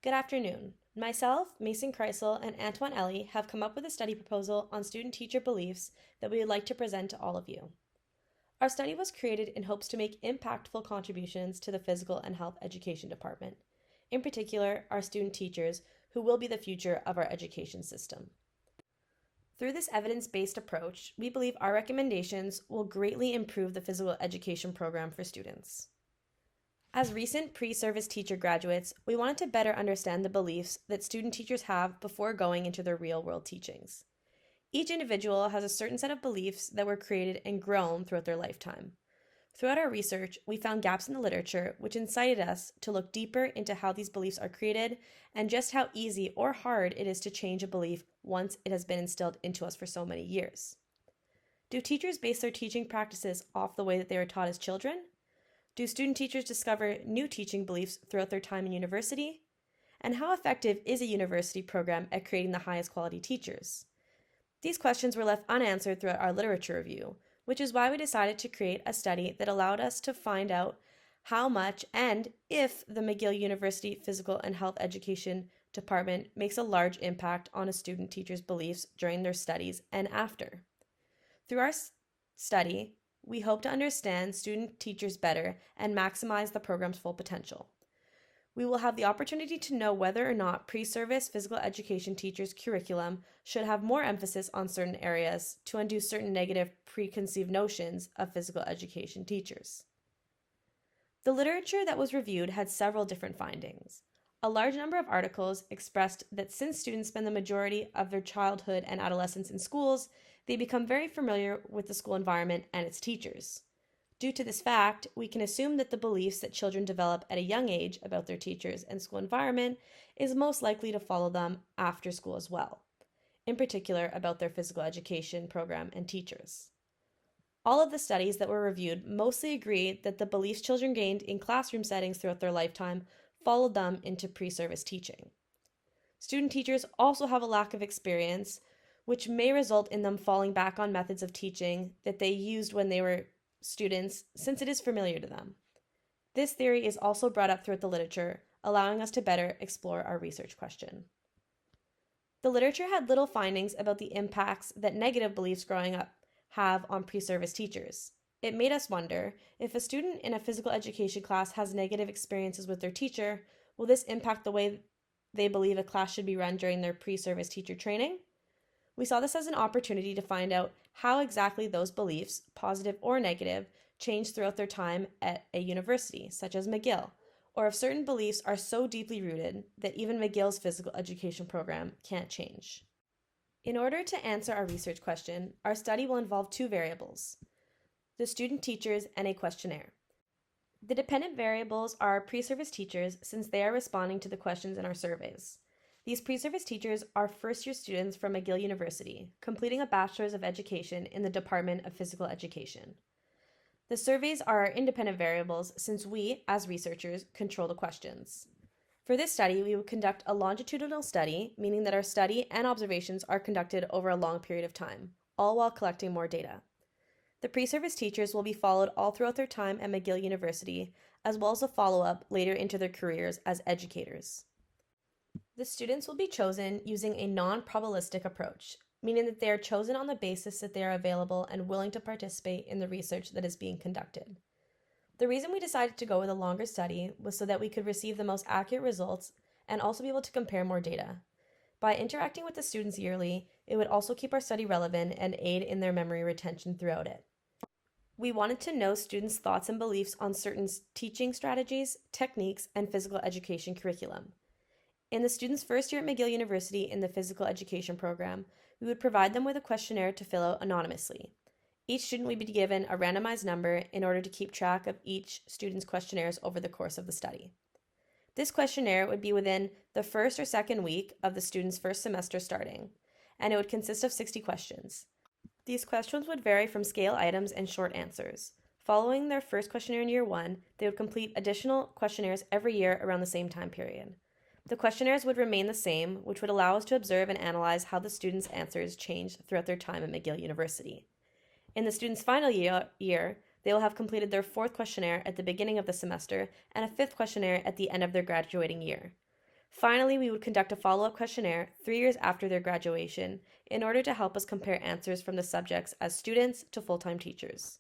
Good afternoon. Myself, Mason Kreisel, and Antoine Ellie have come up with a study proposal on student-teacher beliefs that we would like to present to all of you. Our study was created in hopes to make impactful contributions to the Physical and Health Education Department, in particular our student teachers who will be the future of our education system. Through this evidence-based approach, we believe our recommendations will greatly improve the physical education program for students. As recent pre-service teacher graduates, we wanted to better understand the beliefs that student teachers have before going into their real-world teachings. Each individual has a certain set of beliefs that were created and grown throughout their lifetime. Throughout our research, we found gaps in the literature which incited us to look deeper into how these beliefs are created and just how easy or hard it is to change a belief once it has been instilled into us for so many years. Do teachers base their teaching practices off the way that they were taught as children? Do student teachers discover new teaching beliefs throughout their time in university? And how effective is a university program at creating the highest quality teachers? These questions were left unanswered throughout our literature review, which is why we decided to create a study that allowed us to find out how much and if the McGill University Physical and Health Education Department makes a large impact on a student teacher's beliefs during their studies and after. Through our study, we hope to understand student teachers better and maximize the program's full potential. We will have the opportunity to know whether or not pre-service physical education teachers' curriculum should have more emphasis on certain areas to undo certain negative preconceived notions of physical education teachers. The literature that was reviewed had several different findings. A large number of articles expressed that since students spend the majority of their childhood and adolescence in schools, they become very familiar with the school environment and its teachers. Due to this fact, we can assume that the beliefs that children develop at a young age about their teachers and school environment is most likely to follow them after school as well, in particular about their physical education program and teachers. All of the studies that were reviewed mostly agreed that the beliefs children gained in classroom settings throughout their lifetime followed them into pre-service teaching. Student teachers also have a lack of experience, which may result in them falling back on methods of teaching that they used when they were students, since it is familiar to them. This theory is also brought up throughout the literature, allowing us to better explore our research question. The literature had little findings about the impacts that negative beliefs growing up have on pre-service teachers. It made us wonder, if a student in a physical education class has negative experiences with their teacher, will this impact the way they believe a class should be run during their pre-service teacher training? We saw this as an opportunity to find out how exactly those beliefs, positive or negative, change throughout their time at a university, such as McGill, or if certain beliefs are so deeply rooted that even McGill's physical education program can't change. In order to answer our research question, our study will involve two variables: the student teachers and a questionnaire. The dependent variables are pre-service teachers, since they are responding to the questions in our surveys. These pre-service teachers are first-year students from McGill University, completing a Bachelor's of Education in the Department of Physical Education. The surveys are our independent variables, since we, as researchers, control the questions. For this study, we will conduct a longitudinal study, meaning that our study and observations are conducted over a long period of time, all while collecting more data. The pre-service teachers will be followed all throughout their time at McGill University, as well as a follow-up later into their careers as educators. The students will be chosen using a non-probabilistic approach, meaning that they are chosen on the basis that they are available and willing to participate in the research that is being conducted. The reason we decided to go with a longer study was so that we could receive the most accurate results and also be able to compare more data. By interacting with the students yearly, it would also keep our study relevant and aid in their memory retention throughout it. We wanted to know students' thoughts and beliefs on certain teaching strategies, techniques, and physical education curriculum. In the students' first year at McGill University in the physical education program, we would provide them with a questionnaire to fill out anonymously. Each student would be given a randomized number in order to keep track of each student's questionnaires over the course of the study. This questionnaire would be within the first or second week of the student's first semester starting, and it would consist of 60 questions. These questions would vary from scale items and short answers. Following their first questionnaire in year 1, they would complete additional questionnaires every year around the same time period. The questionnaires would remain the same, which would allow us to observe and analyze how the students' answers changed throughout their time at McGill University. In the students' final year, they will have completed their 4th questionnaire at the beginning of the semester and a 5th questionnaire at the end of their graduating year. Finally, we would conduct a follow up questionnaire 3 years after their graduation in order to help us compare answers from the subjects as students to full time teachers.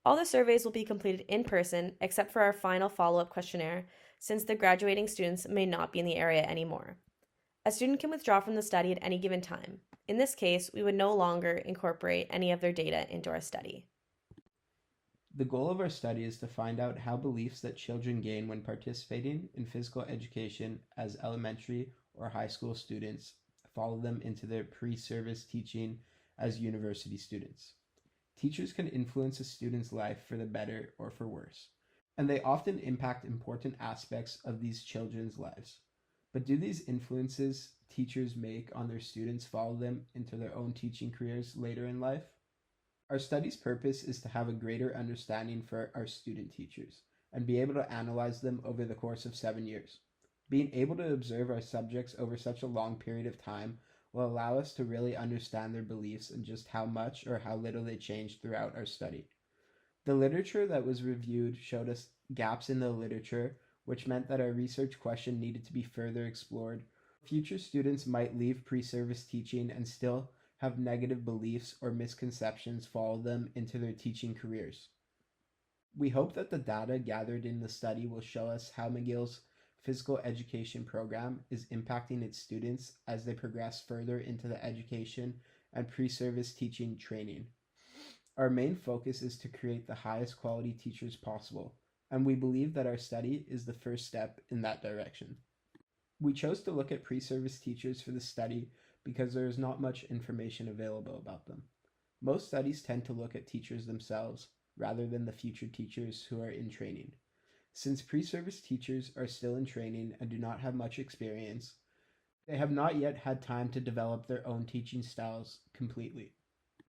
All the surveys will be completed in person except for our final follow up questionnaire, since the graduating students may not be in the area anymore. A student can withdraw from the study at any given time. In this case, we would no longer incorporate any of their data into our study. The goal of our study is to find out how beliefs that children gain when participating in physical education as elementary or high school students follow them into their pre-service teaching as university students. Teachers can influence a student's life for the better or for worse, and they often impact important aspects of these children's lives. But do these influences teachers make on their students follow them into their own teaching careers later in life? Our study's purpose is to have a greater understanding for our student teachers and be able to analyze them over the course of 7 years. Being able to observe our subjects over such a long period of time will allow us to really understand their beliefs and just how much or how little they change throughout our study. The literature that was reviewed showed us gaps in the literature, which meant that our research question needed to be further explored. Future students might leave pre-service teaching and still have negative beliefs or misconceptions follow them into their teaching careers. We hope that the data gathered in the study will show us how McGill's physical education program is impacting its students as they progress further into the education and pre-service teaching training. Our main focus is to create the highest quality teachers possible, and we believe that our study is the first step in that direction. We chose to look at pre-service teachers for the study because there is not much information available about them. Most studies tend to look at teachers themselves rather than the future teachers who are in training. Since pre-service teachers are still in training and do not have much experience, they have not yet had time to develop their own teaching styles completely.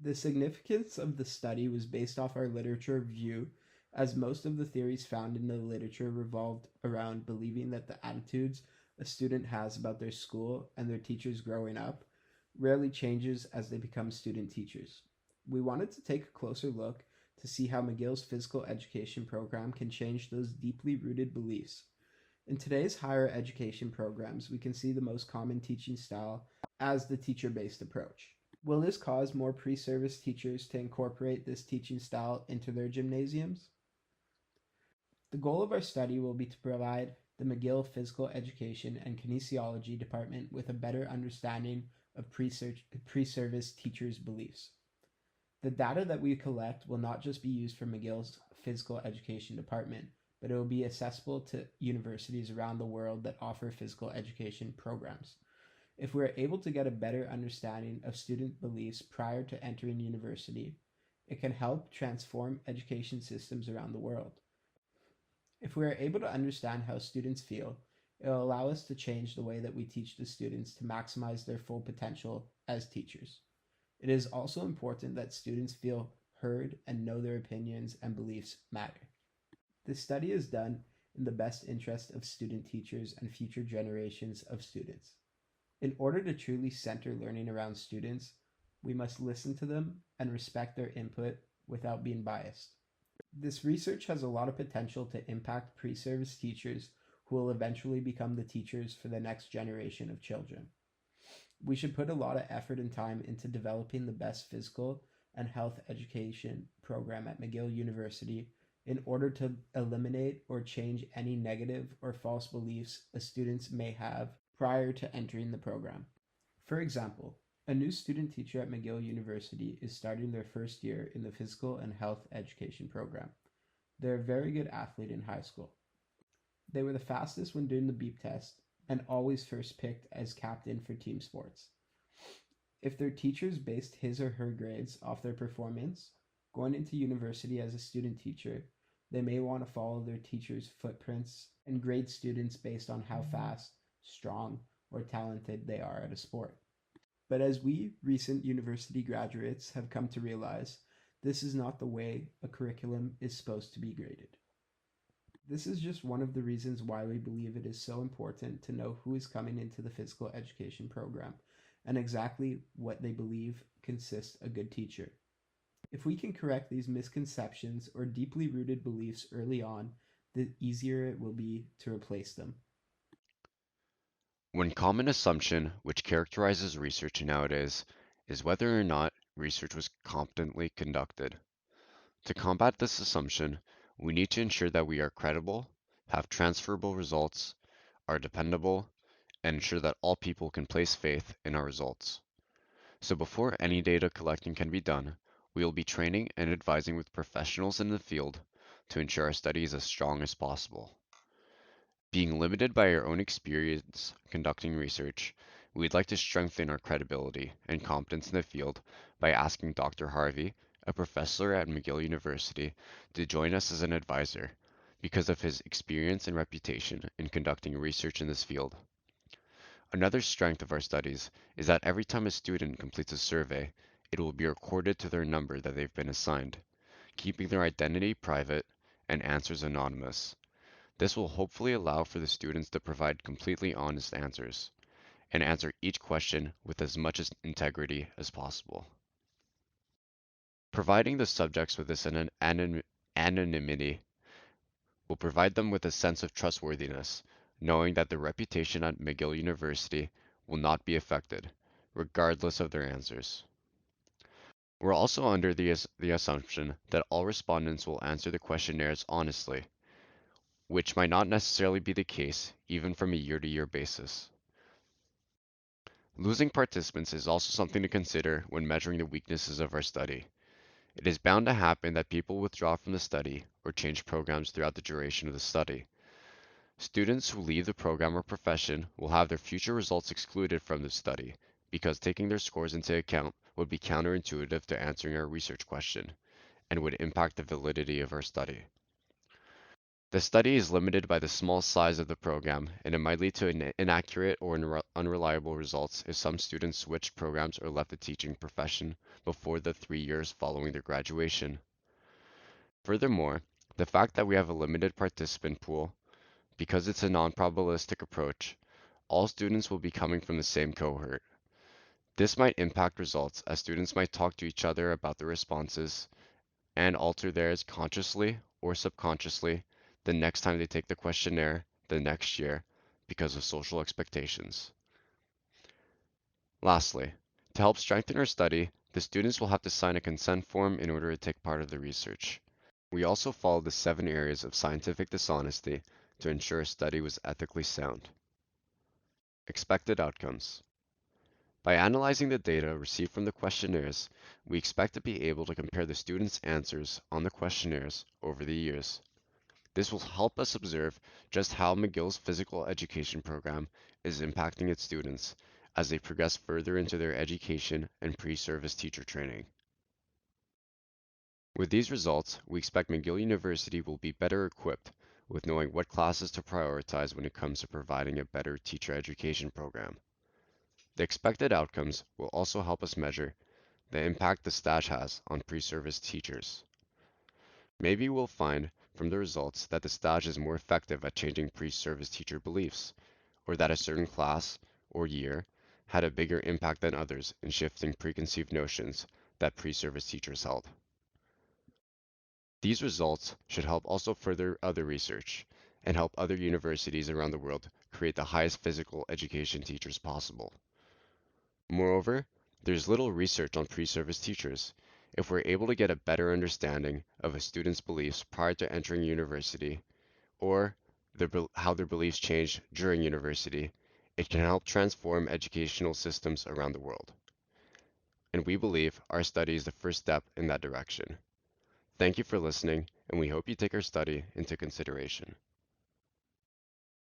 The significance of the study was based off our literature review, as most of the theories found in the literature revolved around believing that the attitudes a student has about their school and their teachers growing up rarely changes as they become student teachers. We wanted to take a closer look to see how McGill's physical education program can change those deeply rooted beliefs. In today's higher education programs, we can see the most common teaching style as the teacher-based approach. Will this cause more pre-service teachers to incorporate this teaching style into their gymnasiums? The goal of our study will be to provide the McGill Physical Education and Kinesiology Department with a better understanding of pre-service teachers' beliefs. The data that we collect will not just be used for McGill's Physical Education Department, but it will be accessible to universities around the world that offer physical education programs. If we are able to get a better understanding of student beliefs prior to entering university, it can help transform education systems around the world. If we are able to understand how students feel, it will allow us to change the way that we teach the students to maximize their full potential as teachers. It is also important that students feel heard and know their opinions and beliefs matter. This study is done in the best interest of student teachers and future generations of students. In order to truly center learning around students, we must listen to them and respect their input without being biased. This research has a lot of potential to impact pre-service teachers who will eventually become the teachers for the next generation of children. We should put a lot of effort and time into developing the best physical and health education program at McGill University in order to eliminate or change any negative or false beliefs students may have prior to entering the program. For example, a new student teacher at McGill University is starting their first year in the physical and health education program. They're a very good athlete in high school. They were the fastest when doing the beep test and always first picked as captain for team sports. If their teachers based his or her grades off their performance, going into university as a student teacher, they may want to follow their teacher's footprints and grade students based on how fast, strong, or talented they are at a sport. But as we recent university graduates have come to realize, this is not the way a curriculum is supposed to be graded. This is just one of the reasons why we believe it is so important to know who is coming into the physical education program and exactly what they believe consists a good teacher. If we can correct these misconceptions or deeply rooted beliefs early on, the easier it will be to replace them. One common assumption which characterizes research nowadays is whether or not research was competently conducted. To combat this assumption, we need to ensure that we are credible, have transferable results, are dependable, and ensure that all people can place faith in our results. So before any data collecting can be done, we will be training and advising with professionals in the field to ensure our study is as strong as possible. Being limited by our own experience conducting research, we'd like to strengthen our credibility and competence in the field by asking Dr. Harvey, a professor at McGill University, to join us as an advisor because of his experience and reputation in conducting research in this field. Another strength of our studies is that every time a student completes a survey, it will be recorded to their number that they've been assigned, keeping their identity private and answers anonymous. This will hopefully allow for the students to provide completely honest answers and answer each question with as much integrity as possible. Providing the subjects with this anonymity will provide them with a sense of trustworthiness, knowing that their reputation at McGill University will not be affected, regardless of their answers. We're also under the assumption that all respondents will answer the questionnaires honestly, which might not necessarily be the case even from a year-to-year basis. Losing participants is also something to consider when measuring the weaknesses of our study. It is bound to happen that people withdraw from the study or change programs throughout the duration of the study. Students who leave the program or profession will have their future results excluded from the study because taking their scores into account would be counterintuitive to answering our research question and would impact the validity of our study. The study is limited by the small size of the program, and it might lead to inaccurate or unreliable results if some students switched programs or left the teaching profession before the 3 years following their graduation. Furthermore, the fact that we have a limited participant pool, because it's a non-probabilistic approach, all students will be coming from the same cohort. This might impact results as students might talk to each other about their responses and alter theirs consciously or subconsciously the next time they take the questionnaire the next year because of social expectations. Lastly, to help strengthen our study, the students will have to sign a consent form in order to take part of the research. We also followed the 7 areas of scientific dishonesty to ensure a study was ethically sound. Expected outcomes. By analyzing the data received from the questionnaires, we expect to be able to compare the students' answers on the questionnaires over the years. This will help us observe just how McGill's physical education program is impacting its students as they progress further into their education and pre-service teacher training. With these results, we expect McGill University will be better equipped with knowing what classes to prioritize when it comes to providing a better teacher education program. The expected outcomes will also help us measure the impact the stage has on pre-service teachers. Maybe we'll find from the results that the stage is more effective at changing pre-service teacher beliefs, or that a certain class or year had a bigger impact than others in shifting preconceived notions that pre-service teachers held. These results should help also further other research and help other universities around the world create the highest physical education teachers possible. Moreover, there's little research on pre-service teachers. If we're able to get a better understanding of a student's beliefs prior to entering university, or how their beliefs change during university, it can help transform educational systems around the world. And we believe our study is the first step in that direction. Thank you for listening, and we hope you take our study into consideration.